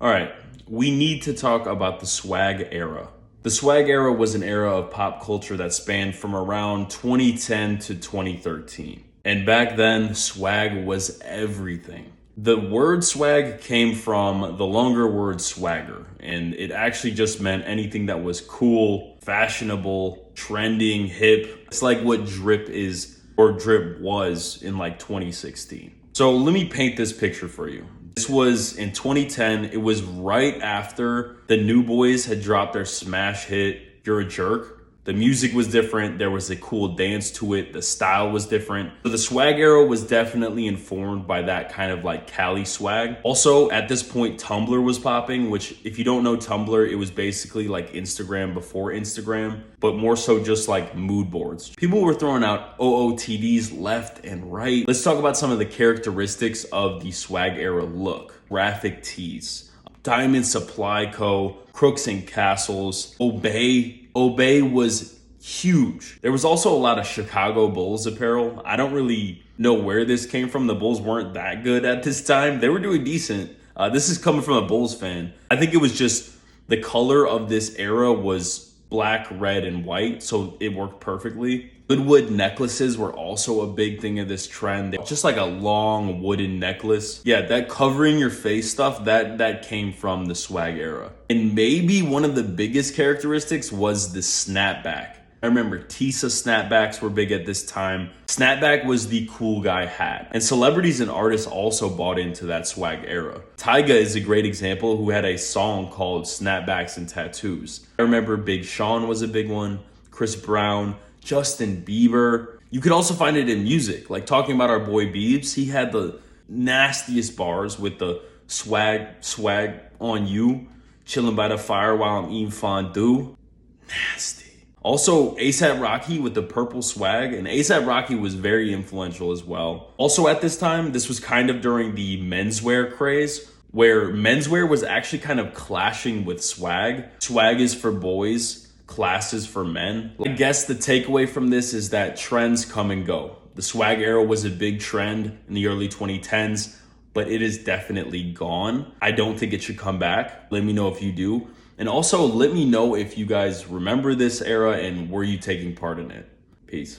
All right, we need to talk about the swag era. The swag era was an era of pop culture that spanned from around 2010 to 2013. And back then, swag was everything. The word swag came from the longer word swagger, and it actually just meant anything that was cool, fashionable, trending, hip. It's like what drip is or drip was in like 2016. So let me paint this picture for you. This was in 2010. It was right after the New Boys had dropped their smash hit, You're a Jerk. The music was different. There was a cool dance to it. The style was different. So the swag era was definitely informed by that kind of like Cali swag. Also, at this point, Tumblr was popping, which if you don't know Tumblr, it was basically like Instagram before Instagram, but more so just like mood boards. People were throwing out OOTDs left and right. Let's talk about some of the characteristics of the swag era look. Graphic tees, Diamond Supply Co., Crooks and Castles, Obey was huge. There was also a lot of Chicago Bulls apparel. I don't really know where this came from. The Bulls weren't that good at this time. They were doing decent. This is coming from a Bulls fan. I think it was just the color of this era was black, red, and white, so it worked perfectly. Goodwood necklaces were also a big thing of this trend. Just like a long wooden necklace. Yeah, that covering your face stuff, that came from the swag era. And maybe one of the biggest characteristics was the snapback. I remember Tisa snapbacks were big at this time. Snapback was the cool guy hat. And celebrities and artists also bought into that swag era. Tyga is a great example who had a song called Snapbacks and Tattoos. I remember Big Sean was a big one. Chris Brown, Justin Bieber. You could also find it in music, like talking about our boy Biebs. He had the nastiest bars with the swag on you, chilling by the fire while I'm eating fondue. Nasty. Also, A$AP Rocky with the purple swag, and A$AP Rocky was very influential as well. Also at this time, this was kind of during the menswear craze, where menswear was actually kind of clashing with swag. Swag is for boys, classes for men. I guess the takeaway from this is that trends come and go. The swag era was a big trend in the early 2010s, but it is definitely gone. I don't think it should come back. Let me know if you do. And also let me know if you guys remember this era and were you taking part in it. Peace.